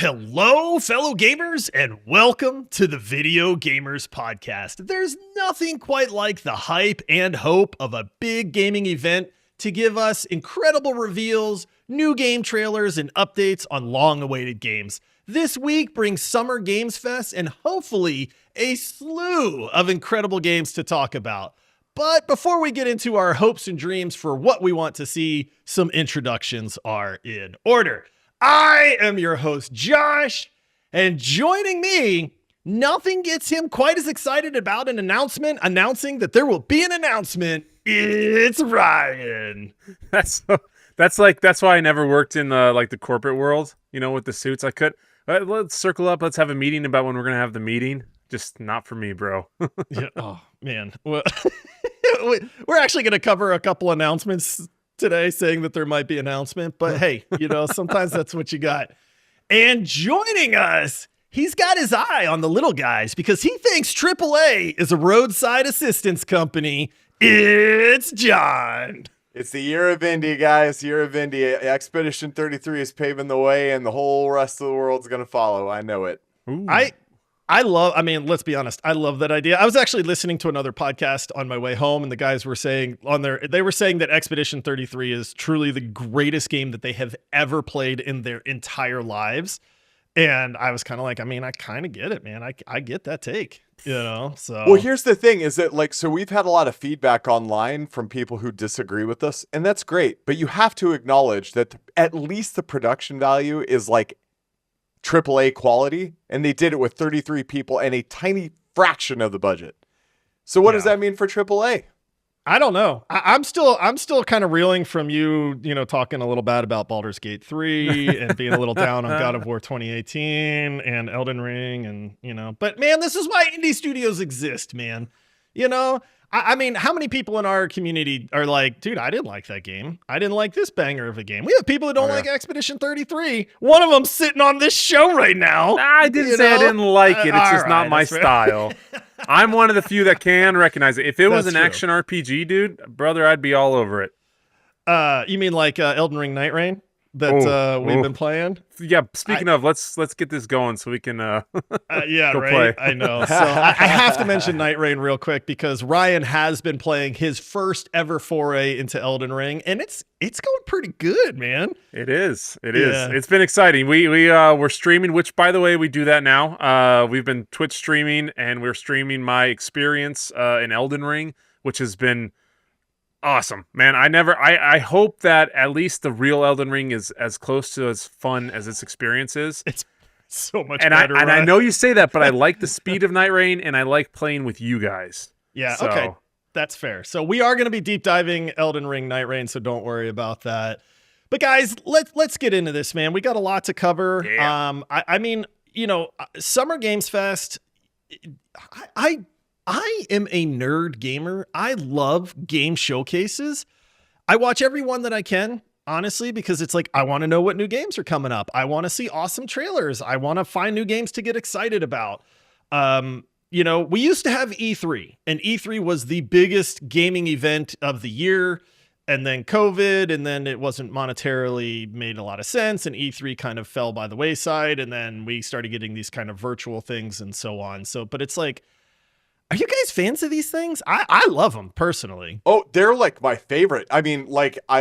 Hello, fellow gamers, and welcome to the Video Gamers Podcast. There's nothing quite like the hype and hope of a big gaming event to give us incredible reveals, new game trailers, and updates on long-awaited games. This week brings Summer Games Fest and hopefully a slew of incredible games to talk about. But before we get into our hopes and dreams for what we want to see, some introductions are in order. I am your host, Josh, and joining me, nothing gets him quite as excited about an announcement announcing that there will be an announcement. It's Ryan. That's why I never worked in the corporate world, with the suits. Let's circle up. Let's have a meeting about when we're going to have the meeting. Just not for me, bro. Yeah, oh, man. Well, we're actually going to cover a couple announcements today saying that there might be an announcement, but hey, sometimes that's what you got. And joining us, he's got his eye on the little guys because he thinks AAA is a roadside assistance company. It's John. It's the year of indie, guys. Year of indie. Expedition 33 is paving the way, and the whole rest of the world's going to follow. I know it. Ooh. Let's be honest. I love that idea. I was actually listening to another podcast on my way home, and the guys were saying they were saying that Expedition 33 is truly the greatest game that they have ever played in their entire lives. And I was kind of like, I kind of get it, man. I get that take, so. Well, here's the thing is that so we've had a lot of feedback online from people who disagree with us, and that's great. But you have to acknowledge that at least the production value is like AAA quality, and they did it with 33 people and a tiny fraction of the budget. So what does that mean for AAA? I don't know. I'm still kind of reeling from you, talking a little bad about Baldur's Gate 3 and being a little down on God of War 2018 and Elden Ring and, but man, this is why indie studios exist, man. How many people in our community are like, dude, I didn't like that game. I didn't like this banger of a game. We have people that don't like Expedition 33. One of them sitting on this show right now. I didn't say I didn't like it. It's just not my style. I'm one of the few that can recognize it. If it was an action RPG, dude, brother, I'd be all over it. You mean like Elden Ring Night Rain that we've been playing? Yeah, speaking of, let's get this going so we can go right? play. I know. So I have to mention Night Rain real quick because Ryan has been playing his first ever foray into Elden Ring, and it's going pretty good, man. It is. It's been exciting. We're streaming, which by the way, we do that now. We've been Twitch streaming, and we're streaming my experience in Elden Ring, which has been awesome, man. I hope that at least the real Elden Ring is as close to as fun as its experience is. It's so much better. Right? I know you say that, but I like the speed of Night Rain, and I like playing with you guys. Yeah, okay. That's fair. So we are going to be deep diving Elden Ring Night Rain, so don't worry about that. But guys, let's get into this, man. We got a lot to cover. Yeah. Summer Games Fest, I am a nerd gamer. I love game showcases. I watch every one that I can, honestly, because it's like, I want to know what new games are coming up. I want to see awesome trailers. I want to find new games to get excited about. We used to have E3, and E3 was the biggest gaming event of the year. And then COVID, and then it wasn't monetarily made a lot of sense, and E3 kind of fell by the wayside. And then we started getting these kind of virtual things and so on. But it's like, are you guys fans of these things? I love them personally. Oh, they're like my favorite. I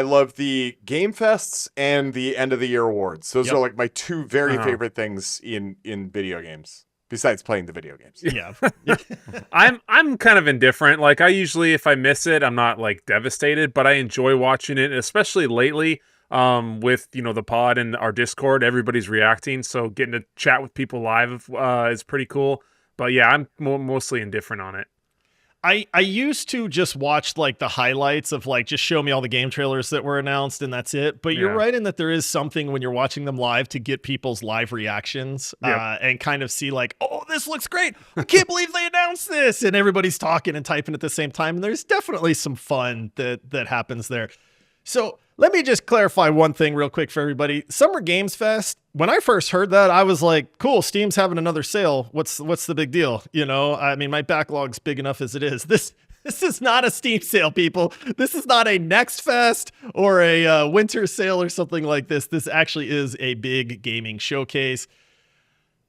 love the Game Fests and the end of the year awards. Those are like my two very favorite things in video games, besides playing the video games. Yeah. I'm kind of indifferent. Like, I usually, if I miss it, I'm not like devastated, but I enjoy watching it, especially lately with, the pod and our Discord, everybody's reacting. So getting to chat with people live is pretty cool. But yeah, I'm mostly indifferent on it. I used to just watch like the highlights of like, just show me all the game trailers that were announced and that's it. But you're right in that there is something when you're watching them live to get people's live reactions and kind of see like, oh, this looks great. I can't believe they announced this. And everybody's talking and typing at the same time. And there's definitely some fun that happens there. So let me just clarify one thing real quick for everybody. Summer Games Fest, when I first heard that, I was like, cool, Steam's having another sale. What's the big deal? My backlog's big enough as it is. This is not a Steam sale, people. This is not a Next Fest or a winter sale or something like this. This actually is a big gaming showcase.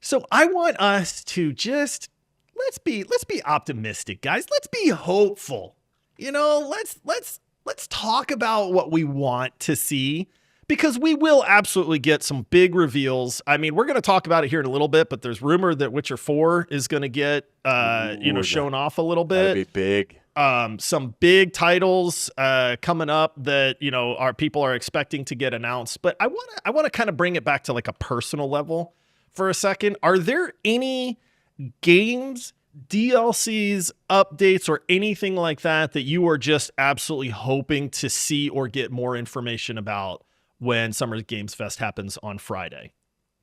So I want us to just let's be optimistic, guys. Let's be hopeful. You know, let's talk about what we want to see, because we will absolutely get some big reveals. I mean, we're going to talk about it here in a little bit, but there's rumor that Witcher 4 is going to get shown off a little bit. That'd be big. Some big titles coming up that, you know, our people are expecting to get announced. But I want to kind of bring it back to like a personal level for a second. Are there any games, DLCs, updates, or anything like that you are just absolutely hoping to see or get more information about when Summer Games Fest happens on Friday?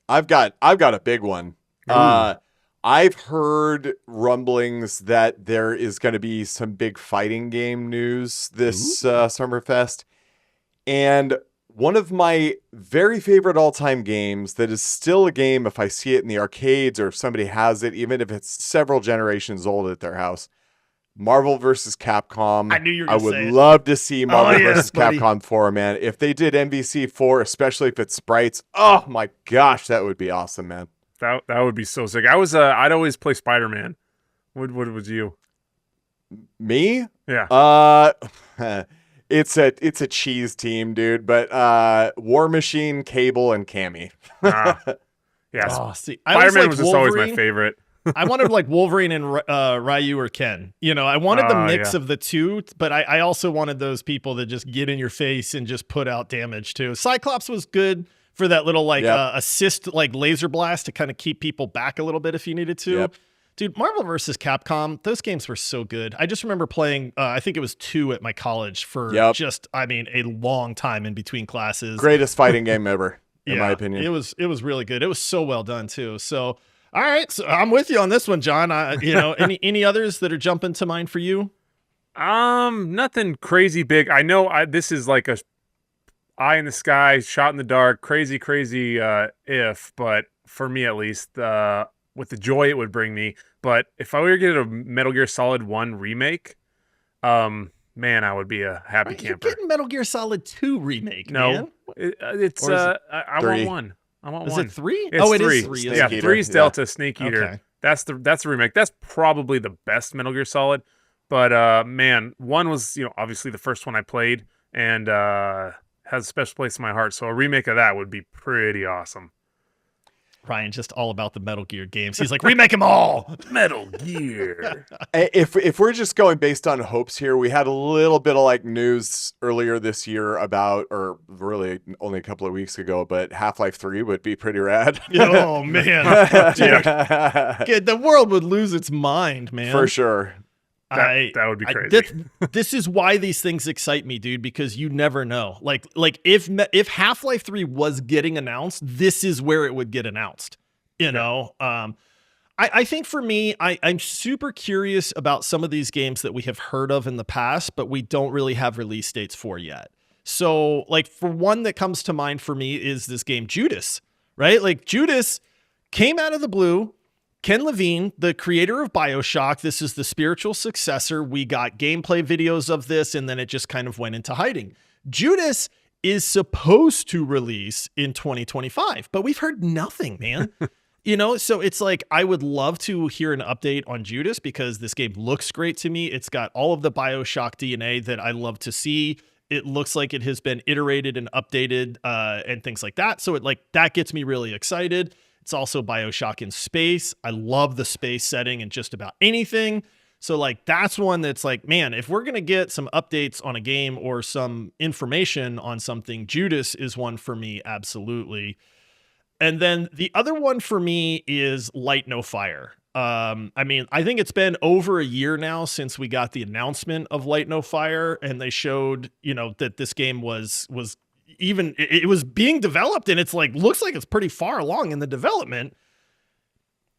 I've got a big one. I've heard rumblings that there is going to be some big fighting game news this Summerfest. And one of my very favorite all-time games that is still a game if I see it in the arcades or if somebody has it, even if it's several generations old at their house, Marvel vs. Capcom. I knew you were I going to say would it. love to see Marvel vs. buddy. Capcom 4, man. If they did MVC 4, especially if it's sprites, oh my gosh, that would be awesome, man. That would be so sick. I'd always play Spider-Man. What was you? Me? Yeah. It's a cheese team, dude. But War Machine, Cable, and Cammy. Yes. Oh, see, Spider-Man was just always my favorite. I wanted like Wolverine and Ryu or Ken. You know, I wanted the mix yeah. of the two, but I also wanted those people that just get in your face and just put out damage too. Cyclops was good for that little like assist, like laser blast to kind of keep people back a little bit if you needed to. Yep. Dude, Marvel vs. Capcom, those games were so good. I just remember playing, I think it was 2 at my college for a long time in between classes. Greatest fighting game ever, in my opinion. It was really good. It was so well done too. So, all right, so I'm with you on this one, John. Any others that are jumping to mind for you? Nothing crazy big. I know this is like a eye in the sky, shot in the dark, crazy, but for me at least, with the joy it would bring me. But if I were to get a Metal Gear Solid 1 remake, man, I would be a happy camper. You're getting Metal Gear Solid 2 remake, no, man. It's I want one. I want is one. Is it 3? It's it 3. Is 3. Yeah, 3 is Delta Snake Eater. Okay. That's the remake. That's probably the best Metal Gear Solid. But man, 1 was obviously the first one I played and has a special place in my heart. So a remake of that would be pretty awesome. Ryan just all about the Metal Gear games. He's like, remake them all. Metal Gear. If we're just going based on hopes here, we had a little bit of like news earlier this year about, or really only a couple of weeks ago, but Half-Life 3 would be pretty rad. Oh man, dude, the world would lose its mind, man. For sure. That would be crazy. This is why these things excite me, dude, because you never know. Like if Half-Life 3 was getting announced, this is where it would get announced. I think for me, I'm super curious about some of these games that we have heard of in the past, but we don't really have release dates for yet. So like for one that comes to mind for me is this game Judas, right? Like Judas came out of the blue. Ken Levine, the creator of BioShock, this is the spiritual successor. We got gameplay videos of this, and then it just kind of went into hiding. Judas is supposed to release in 2025, but we've heard nothing, man. So it's like, I would love to hear an update on Judas because this game looks great to me. It's got all of the BioShock DNA that I love to see. It looks like it has been iterated and updated and things like that. So that gets me really excited. It's also BioShock in space. I love the space setting in just about anything. So like, that's one that's like, man, if we're going to get some updates on a game or some information on something, Judas is one for me. Absolutely. And then the other one for me is Light No Fire. I think it's been over a year now since we got the announcement of Light No Fire, and they showed, that this game was even it was being developed, and it's like looks like it's pretty far along in the development.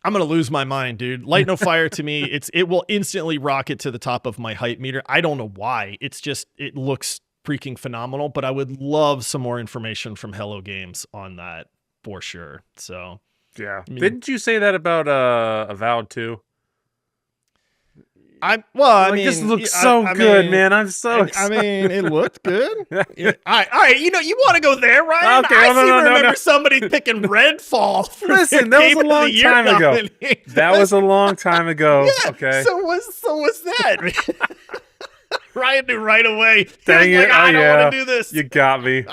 I'm gonna lose my mind, dude. Light No Fire to me, it will instantly rocket to the top of my hype meter. I don't know why. It's just it looks freaking phenomenal, but I would love some more information from Hello Games on that for sure. So yeah, didn't you say that about Avowed too? I mean, this looks so good, man. I'm so excited. I mean, it looked good. Yeah. All right. You want to go there, Ryan? Okay, I no, remember somebody picking Redfall. Listen, that was a long time ago. That was a long time ago. Yeah, okay. So was that. Ryan knew right away. Dang it! I don't want to do this. You got me.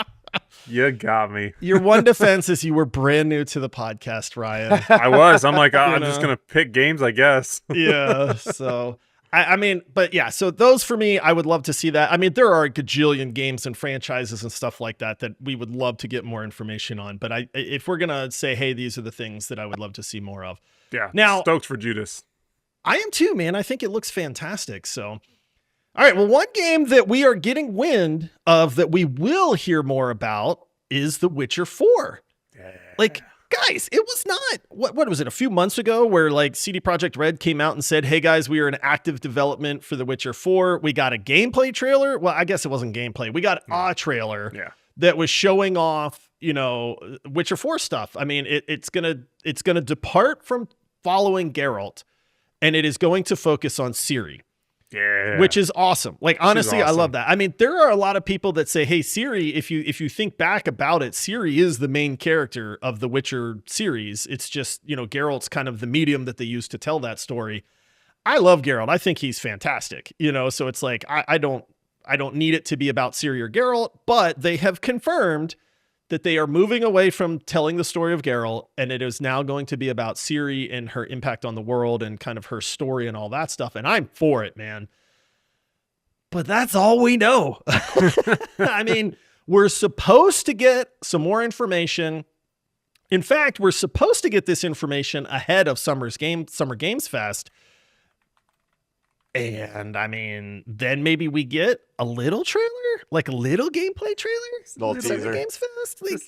You got me. Your one defense is you were brand new to the podcast, Ryan. I was. I'm like, I'm just gonna pick games, I guess. Yeah. So. I mean, but yeah, so those for me, I would love to see that. I mean, there are a gajillion games and franchises and stuff like that we would love to get more information on. But if we're going to say, hey, these are the things that I would love to see more of. Yeah. Now, stoked for Judas. I am too, man. I think it looks fantastic. So, all right. Well, one game that we are getting wind of that we will hear more about is The Witcher 4. Yeah. Like, guys, it was not, what was it, a few months ago where like CD Projekt Red came out and said, hey guys, we are in active development for The Witcher 4. We got a gameplay trailer. Well, I guess it wasn't gameplay. We got a trailer that was showing off, Witcher 4 stuff. I mean, it's going to depart from following Geralt and it is going to focus on Ciri. Yeah. Which is awesome. Like, honestly, awesome. I love that. I mean, there are a lot of people that say, hey, Ciri, if you think back about it, Ciri is the main character of the Witcher series. It's just, Geralt's kind of the medium that they use to tell that story. I love Geralt. I think he's fantastic, so it's like, I don't need it to be about Ciri or Geralt, but they have confirmed that they are moving away from telling the story of Geralt, and it is now going to be about Ciri and her impact on the world and kind of her story and all that stuff. And I'm for it, man. But that's all we know. I mean, we're supposed to get some more information. In fact, we're supposed to get this information ahead of Summer Games Fest. And I mean, then maybe we get a little trailer, like a little gameplay trailer. Little teaser. Games Fest, like,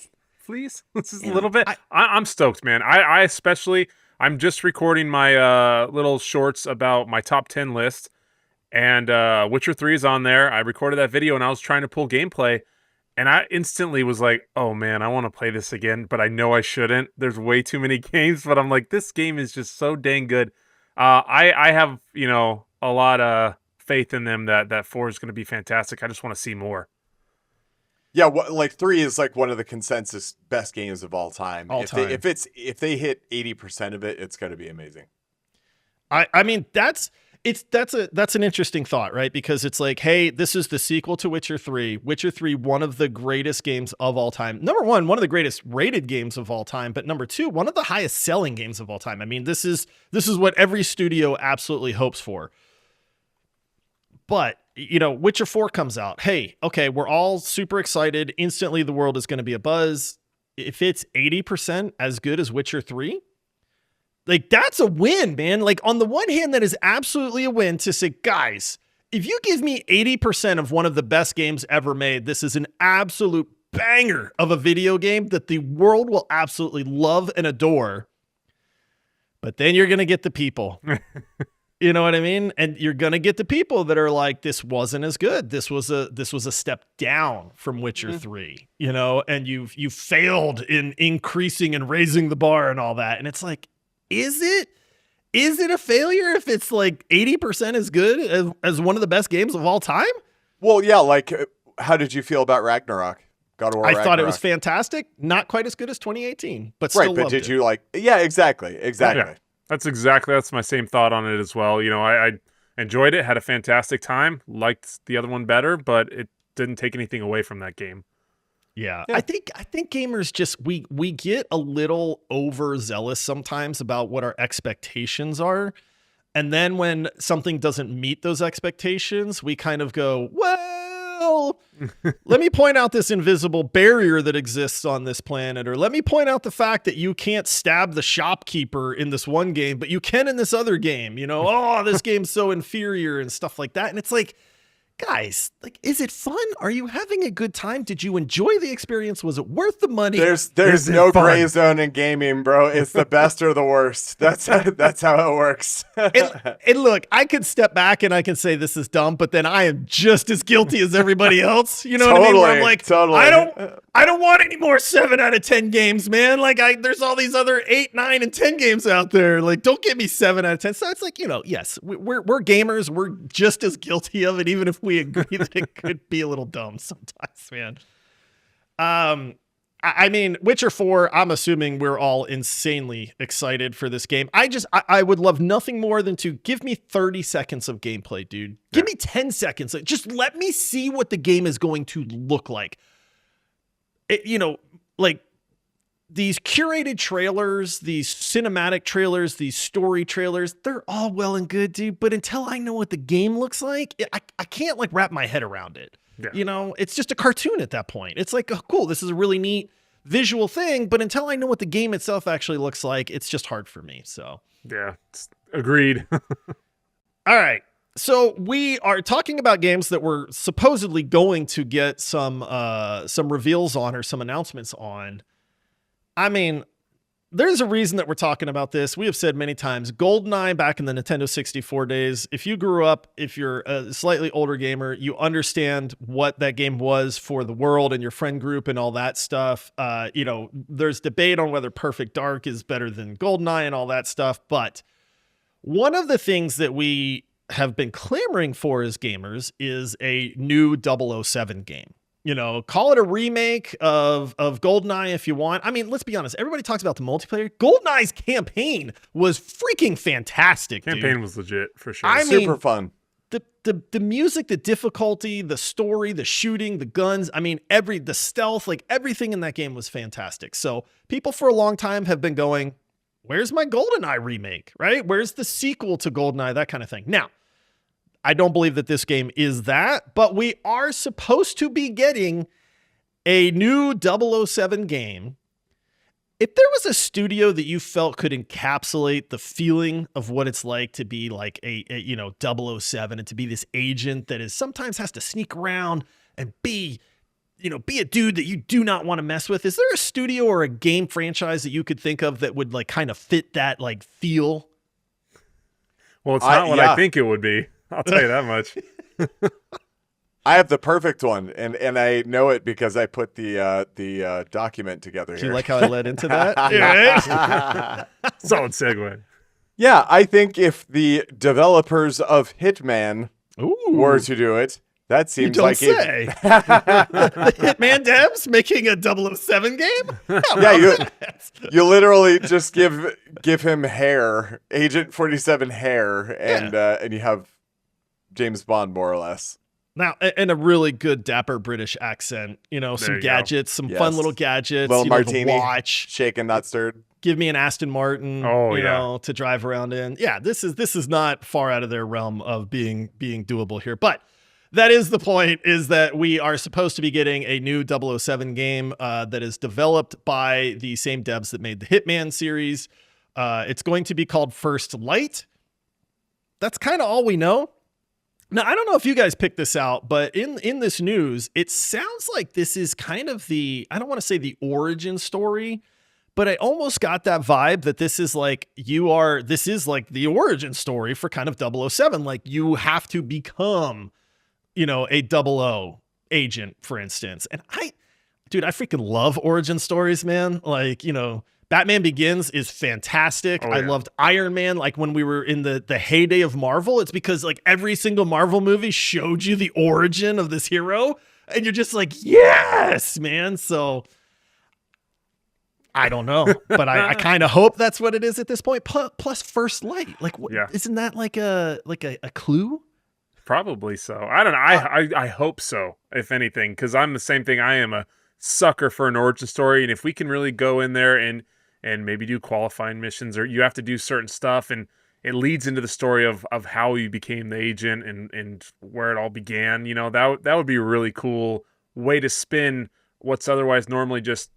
please. This is a little bit. I'm stoked, man. I especially. I'm just recording my little shorts about my top 10 list, and Witcher 3 is on there. I recorded that video, and I was trying to pull gameplay, and I instantly was like, "Oh man, I want to play this again," but I know I shouldn't. There's way too many games, but I'm like, this game is just so dang good. I have a lot of faith in them that 4 is going to be fantastic. I just want to see more. Yeah, like 3 is like one of the consensus best games of all time. If they hit 80% of it, it's going to be amazing. I mean, that's an interesting thought, right? Because it's like, hey, this is the sequel to Witcher 3. Witcher 3, one of the greatest games of all time. Number one of the greatest rated games of all time, but number two, one of the highest selling games of all time. I mean, this is what every studio absolutely hopes for. But, Witcher 4 comes out. Hey, okay, we're all super excited. Instantly, the world is going to be abuzz. If it's 80% as good as Witcher 3, like, that's a win, man. Like, on the one hand, that is absolutely a win to say, guys, if you give me 80% of one of the best games ever made, this is an absolute banger of a video game that the world will absolutely love and adore. But then you're going to get the people. You know what I mean? And you're going to get the people that are like, this wasn't as good. This was a step down from Witcher 3, and you failed in increasing and raising the bar and all that. And it's like, is it a failure if it's like 80% as good as one of the best games of all time? Well, yeah. Like, how did you feel about Ragnarok? God of War Ragnarok. I thought it was fantastic. Not quite as good as 2018, but still right. But loved did it. you like? Yeah, exactly. Yeah. That's my same thought on it as well. I enjoyed it, had a fantastic time, liked the other one better, but it didn't take anything away from that game. Yeah. I think gamers just we get a little overzealous sometimes about what our expectations are. And then when something doesn't meet those expectations, we kind of go, well, let me point out this invisible barrier that exists on this planet, or let me point out the fact that you can't stab the shopkeeper in this one game, but you can in this other game, oh, this game's so inferior and stuff like that. And it's like, guys, like, is it fun? Are you having a good time? Did you enjoy the experience? Was it worth the money? There's no gray zone in gaming, bro. It's the best or the worst. That's how it works. And look, I could step back and I can say this is dumb, but then I am just as guilty as everybody else. You know what I mean? Where I'm like, I don't want any more 7 out of 10 games, man. Like, there's all these other 8, 9, and 10 games out there. Like, don't give me 7 out of 10. So it's like, yes, we're gamers. We're just as guilty of it, even if we agree that it could be a little dumb sometimes, man. I mean, Witcher 4, I'm assuming we're all insanely excited for this game. I would love nothing more than to give me 30 seconds of gameplay, dude. Give me 10 seconds. Just let me see what the game is going to look like. Like these curated trailers, these cinematic trailers, these story trailers, they're all well and good, dude. But until I know what the game looks like, I can't like wrap my head around it. Yeah. It's just a cartoon at that point. It's like, oh, cool, this is a really neat visual thing. But until I know what the game itself actually looks like, it's just hard for me. So, yeah, agreed. All right. So we are talking about games that we're supposedly going to get some reveals on or some announcements on. I mean, there's a reason that we're talking about this. We have said many times, GoldenEye back in the Nintendo 64 days, if you grew up, if you're a slightly older gamer, you understand what that game was for the world and your friend group and all that stuff. There's debate on whether Perfect Dark is better than GoldenEye and all that stuff. But one of the things that we have been clamoring for as gamers is a new 007 game. Call it a remake of GoldenEye if you want. I mean, let's be honest. Everybody talks about the multiplayer. GoldenEye's campaign was freaking fantastic. Campaign was legit for sure. Super fun. The music, the difficulty, the story, the shooting, the guns. I mean, the stealth, like everything in that game was fantastic. So people for a long time have been going, where's my GoldenEye remake, right? Where's the sequel to GoldenEye, that kind of thing. Now, I don't believe that this game is that, but we are supposed to be getting a new 007 game. If there was a studio that you felt could encapsulate the feeling of what it's like to be like a 007 and to be this agent that sometimes has to sneak around and be a dude that you do not want to mess with, is there a studio or a game franchise that you could think of that would like kind of fit that like feel? Well, it's not what I think it would be. I'll tell you that much. I have the perfect one, and I know it because I put the document together here. Do you like how I led into that? Yeah. Solid segue. Yeah, I think if the developers of Hitman were to do it, that seems like the Hitman devs making a 007 game? Yeah, you literally just give him hair, Agent 47 hair, and you have James Bond more or less. Now, and a really good dapper British accent, some gadgets, some fun little gadgets, little martini, watch, shaken not stirred. Give me an Aston Martin, to drive around in. Yeah, this is not far out of their realm of being doable here, but that is the point, is that we are supposed to be getting a new 007 game that is developed by the same devs that made the Hitman series. It's going to be called First Light. That's kind of all we know. Now, I don't know if you guys picked this out, but in this news, it sounds like this is kind of I don't want to say the origin story, but I almost got that vibe that this is like the origin story for kind of 007. Like you have to become, a 00 agent, for instance. And I freaking love origin stories, man. Like, Batman Begins is fantastic. I loved Iron Man. Like when we were in the heyday of Marvel, it's because like every single Marvel movie showed you the origin of this hero. And you're just like, yes, man. So I don't know, but I kind of hope that's what it is at this point. Plus First Light. Like, isn't that like a clue? Probably so. I don't know. I hope so, if anything, because I'm the same thing. I am a sucker for an origin story. And if we can really go in there and maybe do qualifying missions, or you have to do certain stuff, and it leads into the story of how you became the agent and where it all began, that would be a really cool way to spin what's otherwise normally just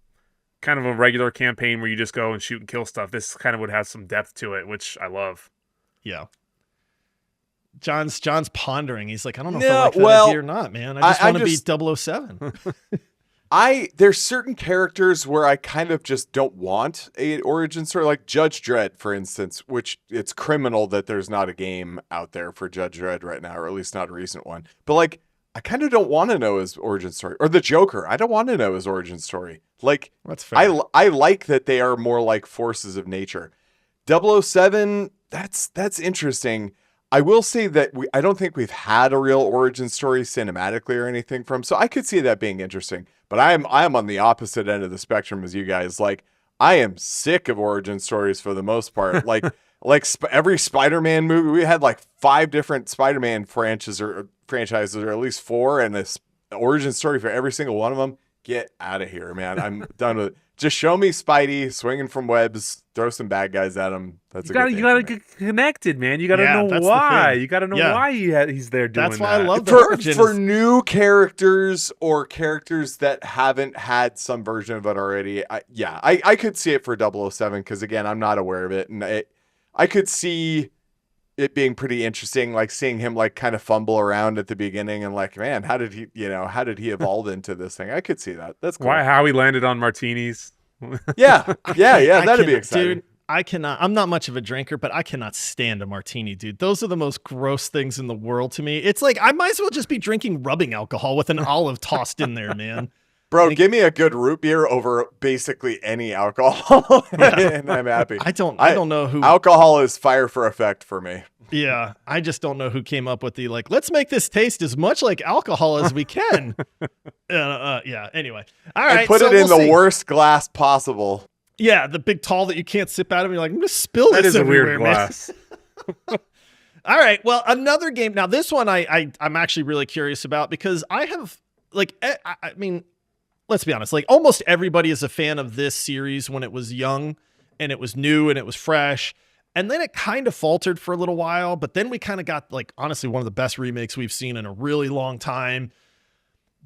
kind of a regular campaign where you just go and shoot and kill stuff. This kind of would have some depth to it, which I love. Yeah. John's pondering. He's like, I don't know if No, I like that well, idea or not, man. I just want to be 007. There's certain characters where I kind of just don't want a origin story, like Judge Dredd, for instance, which it's criminal that there's not a game out there for Judge Dredd right now, or at least not a recent one. But like, I kind of don't want to know his origin story. Or the Joker, I don't want to know his origin story. Like, That's fair. I like that they are more like forces of nature. 007, that's interesting. I will say that I don't think we've had a real origin story cinematically or anything from, so I could see that being interesting. But I am on the opposite end of the spectrum as you guys. Like, I am sick of origin stories for the most part. Like every Spider-Man movie, we had like 5 different Spider-Man franchises, or at least 4, and this origin story for every single one of them. Get out of here, man. I'm done with it. Just show me Spidey swinging from webs, throw some bad guys at him. That's you gotta get connected, man. You gotta know why. You gotta know why he's there doing that. That's why I love the origin. For new characters or characters that haven't had some version of it already. I could see it for 007 because again, I'm not aware of it, and I could see it being pretty interesting, like seeing him like kind of fumble around at the beginning and like, man, how did he evolve into this thing? I could see that. That's cool. How he landed on martinis. Yeah. That'd be exciting. Dude, I'm not much of a drinker, but I cannot stand a martini, dude. Those are the most gross things in the world to me. It's like, I might as well just be drinking rubbing alcohol with an olive tossed in there, man. Bro, give me a good root beer over basically any alcohol, and I'm happy. I don't know who. Alcohol is fire for effect for me. Yeah, I just don't know who came up with the like, let's make this taste as much like alcohol as we can. Yeah. Anyway, all right. And put it in the worst glass possible. Yeah, the big tall that you can't sip out of. You're like, I'm gonna spill this. That is a everywhere, weird glass. All right. Well, another game. Now, this one I'm actually really curious about because I have like, I mean. Let's be honest, like almost everybody is a fan of this series when it was young and it was new and it was fresh. And then it kind of faltered for a little while, but then we kind of got like, honestly, one of the best remakes we've seen in a really long time.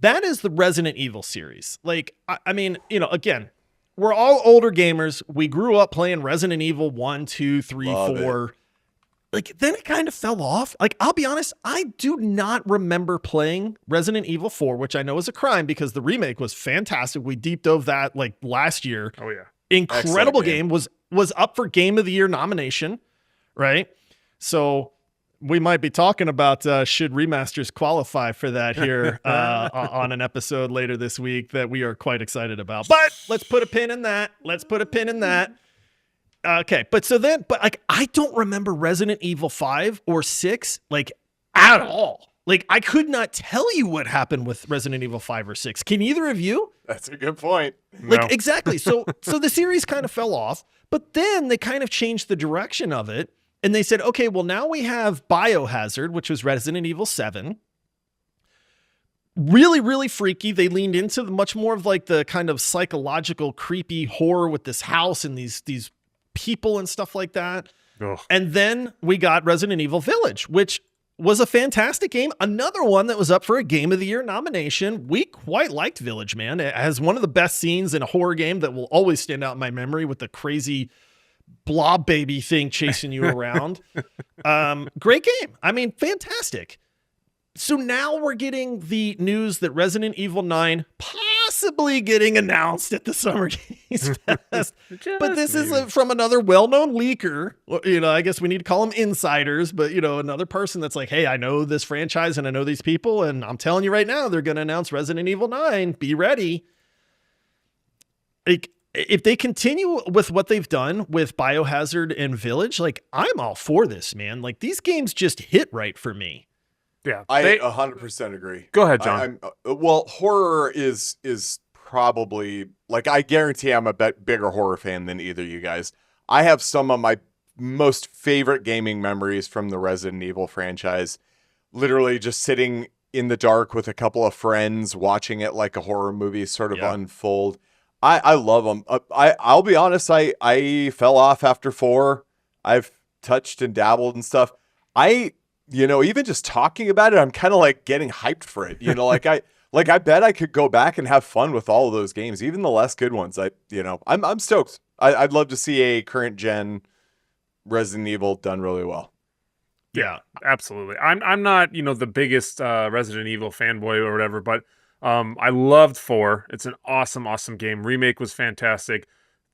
That is the Resident Evil series. Like, I mean, again, we're all older gamers. We grew up playing Resident Evil 1, 2, 3, Love 4. it. Like, then it kind of fell off. Like, I'll be honest, I do not remember playing Resident Evil 4, which I know is a crime because the remake was fantastic. We deep dove that like last year. Oh, yeah. Incredible game. Was up for Game of the Year nomination, right? So we might be talking about should remasters qualify for that here on an episode later this week that we are quite excited about. But let's put a pin in that. Okay, but like I don't remember Resident Evil 5 or 6 like at all. Like I could not tell you what happened with Resident Evil 5 or 6. Can either of you? That's a good point. Like No. exactly. So the series kind of fell off, but then they kind of changed the direction of it and they said, "Okay, well now we have Biohazard, which was Resident Evil 7." Really, really freaky. They leaned into much more of like the kind of psychological creepy horror with this house and these people and stuff like that. Ugh. And then we got Resident Evil Village, which was a fantastic game. Another one that was up for a Game of the Year nomination. We quite liked Village, man. It has one of the best scenes in a horror game that will always stand out in my memory with the crazy blob baby thing chasing you around. Great game. I mean, fantastic. So now we're getting the news that Resident Evil 9 possibly getting announced at the Summer Games Fest. But this is from another well-known leaker. I guess we need to call them insiders, but another person that's like, hey, I know this franchise and I know these people, and I'm telling you right now, they're going to announce Resident Evil 9. Be ready. Like, if they continue with what they've done with Biohazard and Village, like I'm all for this, man. Like these games just hit right for me. Yeah, I 100% agree. Go ahead, John. Well, horror is probably like I guarantee I'm a bigger horror fan than either of you guys. I have some of my most favorite gaming memories from the Resident Evil franchise. Literally just sitting in the dark with a couple of friends, watching it like a horror movie sort of unfold. I love them. I'll be honest. I fell off after 4. I've touched and dabbled and stuff. Even just talking about it, I'm kind of like getting hyped for it. I bet I could go back and have fun with all of those games, even the less good ones. I'm stoked. I'd love to see a current gen Resident Evil done really well. Yeah. Absolutely. I'm not, the biggest Resident Evil fanboy or whatever, but I loved 4. It's an awesome, awesome game. Remake was fantastic.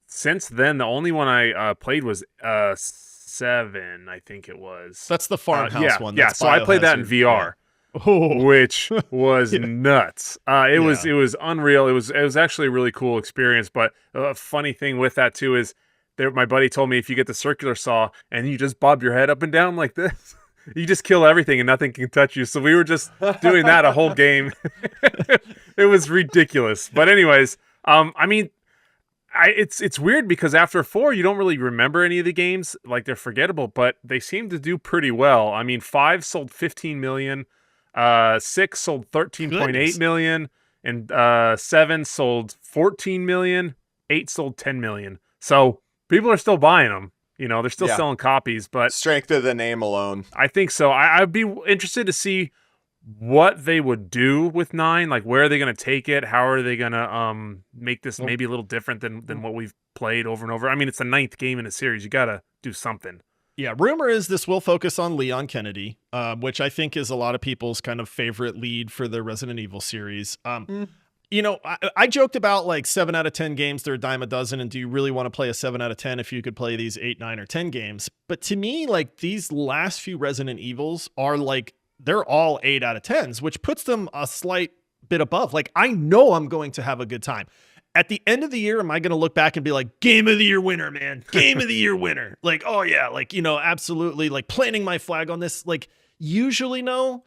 Since then, the only one I played was 7, I think it was. That's the farmhouse one. Yeah, That's so I played that in VR. Yeah. Oh. Which was nuts. It Yeah. was unreal. It was actually a really cool experience. But a funny thing with that too is my buddy told me if you get the circular saw and you just bob your head up and down like this, you just kill everything and nothing can touch you. So we were just doing that a whole game. It was ridiculous. But anyways, I mean, it's weird because after 4, you don't really remember any of the games. Like, they're forgettable, but they seem to do pretty well. I mean, 5 sold 15 million. 6 sold 13.8 million, and 7 sold 14 million. 8 sold 10 million. So people are still buying them. They're still selling copies, but strength of the name alone. I think so. I'd be interested to see what they would do with 9. Like, where are they going to take it? How are they going to make this maybe a little different than what we've played over and over? I mean, it's the 9th game in a series. You got to do something. Yeah, rumor is this will focus on Leon Kennedy, which I think is a lot of people's kind of favorite lead for the Resident Evil series. I joked about like 7 out of 10 games, they're a dime a dozen, and do you really want to play a 7 out of 10 if you could play these 8, 9, or 10 games? But to me, like, these last few Resident Evils are like, they're all 8 out of 10s, which puts them a slight bit above. Like, I know I'm going to have a good time. At the end of the year, am I going to look back and be like, game of the year winner, man, game of the year winner? Like, oh yeah, like, absolutely, like, planting my flag on this. Like, usually no.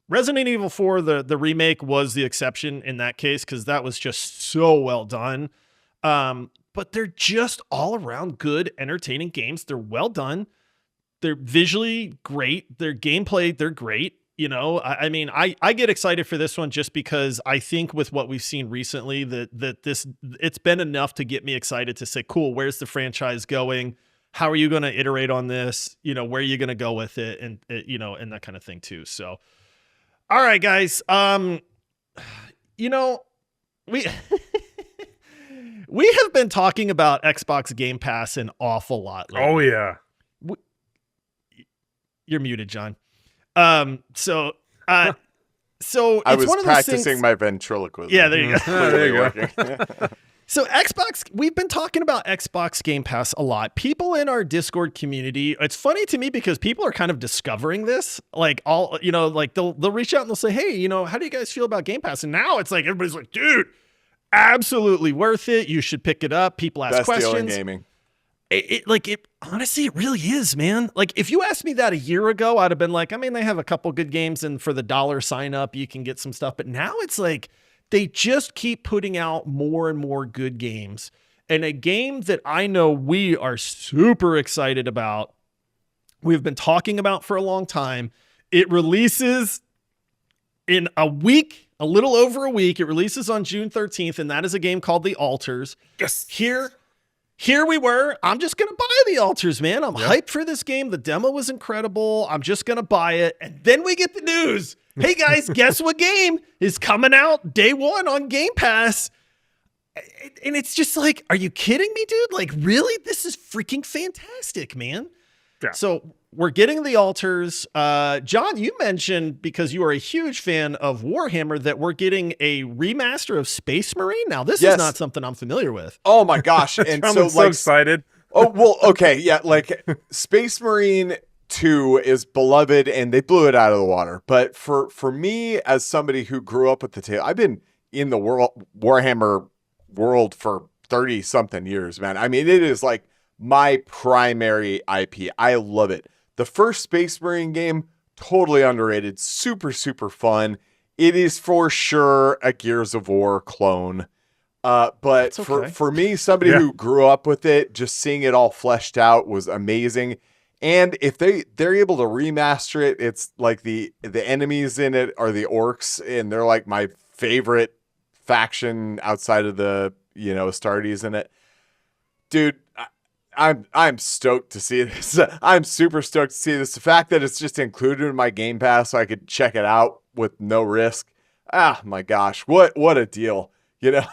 Resident Evil 4, the remake was the exception in that case, because that was just so well done. But they're just all around good, entertaining games. They're well done. They're visually great. Their gameplay, they're great. I mean, I get excited for this one just because I think with what we've seen recently that it's been enough to get me excited to say, cool, where's the franchise going? How are you going to iterate on this? Where are you going to go with it? And, and that kind of thing too. So, all right, guys. We we have been talking about Xbox Game Pass an awful lot lately. Oh yeah. You're muted, John. So it's I was one of those practicing things, my ventriloquism. Yeah, there you go. There you go. So we've been talking about Xbox Game Pass a lot. People in our Discord community, it's funny to me because people are kind of discovering this. Like like they'll reach out and they'll say, hey, how do you guys feel about Game Pass? And now it's like, everybody's like, dude, absolutely worth it. You should pick it up. People ask Best questions. deal in gaming. Honestly, it really is, man. Like, if you asked me that a year ago, I'd have been like, I mean, they have a couple good games, and for the $1 sign up, you can get some stuff. But now it's like, they just keep putting out more and more good games. And a game that I know we are super excited about, we've been talking about for a long time. It releases in a week, a little over a week. It releases on June 13th, and that is a game called The Alters. Yes. Here we were. I'm just going to buy The Alters, man. I'm hyped for this game. The demo was incredible. I'm just going to buy it. And then we get the news. Hey, guys, guess what game is coming out day 1 on Game Pass? And it's just like, are you kidding me, dude? Like, really? This is freaking fantastic, man. Yeah. So we're getting The Alters. John, you mentioned, because you are a huge fan of Warhammer, that we're getting a remaster of Space Marine. Now, this is not something I'm familiar with. Oh my gosh. And so excited. Oh, well, okay. Yeah. Like, Space Marine 2 is beloved and they blew it out of the water. But for me, as somebody who grew up with the tale, I've been in the Warhammer world for 30 something years, man. I mean, it is like my primary IP. I love it. The first Space Marine game, totally underrated, super, super fun. It is for sure a Gears of War clone. But okay. for me, somebody who grew up with it, just seeing it all fleshed out was amazing. And if they're able to remaster it, it's like the enemies in it are the orcs, and they're like my favorite faction outside of the, Astartes in it. Dude, I'm stoked to see this. I'm super stoked to see this. The fact that it's just included in my Game Pass so I could check it out with no risk. Ah, my gosh, what a deal. Yeah.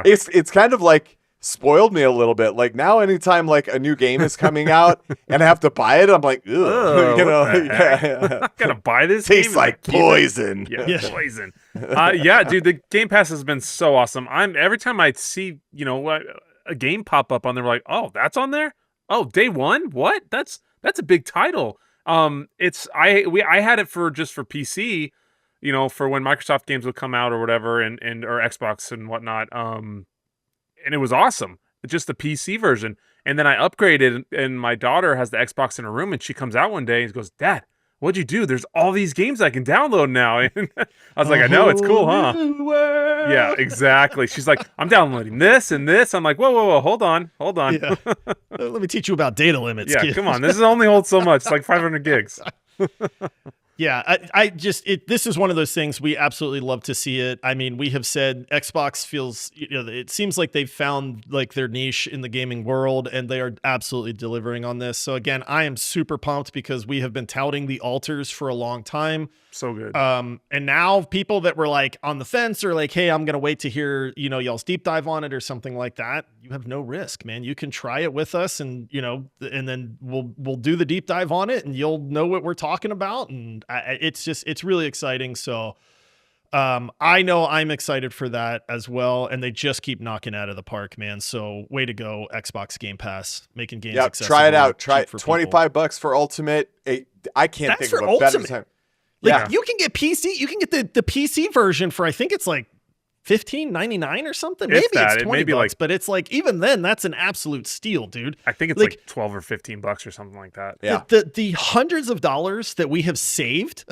It's kind of like spoiled me a little bit. Like now, anytime like a new game is coming out and I have to buy it, I'm like, ugh, you know, I'm not gonna buy this. Tastes game like poison. Yeah, poison. Yeah, dude, the Game Pass has been so awesome. Every time I see, you know, a game pop up on there, like, oh, that's on there. Oh, day one. What? That's a big title. I had it for PC, you know, for when Microsoft games would come out or whatever, and or Xbox and whatnot. And it was awesome. Just the PC version. And then I upgraded, and my daughter has the Xbox in her room, and she comes out one day and goes, "Dad, what'd you do? There's all these games I can download now." And I was like, I know, it's cool, huh? Yeah, exactly. She's like, I'm downloading this and this. I'm like, whoa, hold on. Yeah. Let me teach you about data limits. Yeah, kid. come on. This is only holds so much. It's like 500 gigs. Yeah, this is one of those things we absolutely love to see it. I mean, we have said Xbox feels, you know, it seems like they've found like their niche in the gaming world, and they are absolutely delivering on this. So again, I am super pumped because we have been touting the altars for a long time. So good. And now people that were like on the fence are like, hey, I'm going to wait to hear, you know, y'all's deep dive on it or something like that. You have no risk, man. You can try it with us, and, you know, and then we'll do the deep dive on it, and you'll know what we're talking about. And it's really exciting. So I know I'm excited for that as well. And they just keep knocking out of the park, man. So way to go, Xbox Game Pass, making games accessible. Try it out. Try it. $25 for Ultimate. I can't think of a better time. Like you can get PC, you can get the PC version for, I think it's like $15.99 or something. Maybe it's $20, like, but it's like, even then, that's an absolute steal, dude. I think it's like 12 or $15 or something like that. Yeah. The hundreds of dollars that we have saved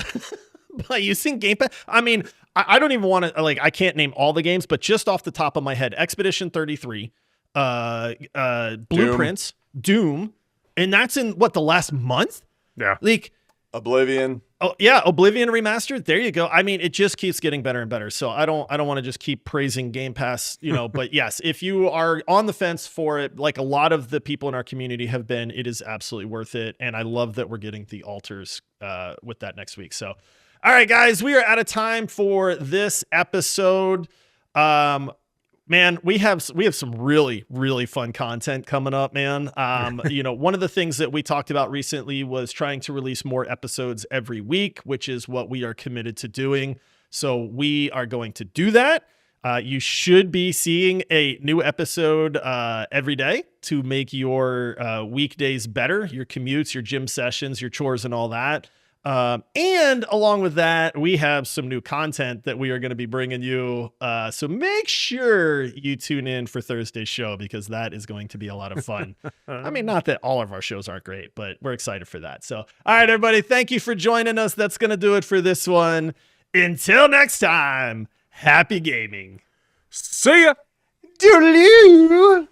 by using Game Pass. I mean, I don't even want to, like, I can't name all the games, but just off the top of my head, Expedition 33, Blueprints, Doom, and that's in what, the last month? Yeah. Like Oblivion. Oh yeah, Oblivion Remastered. There you go. I mean, it just keeps getting better and better. So I don't want to just keep praising Game Pass, you know, but yes, if you are on the fence for it, like a lot of the people in our community have been, it is absolutely worth it. And I love that we're getting the altars with that next week. So, all right, guys, we are out of time for this episode. Man, we have some really, really fun content coming up, man. You know, one of the things that we talked about recently was trying to release more episodes every week, which is what we are committed to doing. So we are going to do that. You should be seeing a new episode every day to make your weekdays better, your commutes, your gym sessions, your chores, and all that. And along with that, we have some new content that we are going to be bringing you. So make sure you tune in for Thursday's show, because that is going to be a lot of fun. I mean, not that all of our shows aren't great, but we're excited for that. So, all right, everybody, thank you for joining us. That's going to do it for this one. Until next time, happy gaming. See ya. Doodaloo.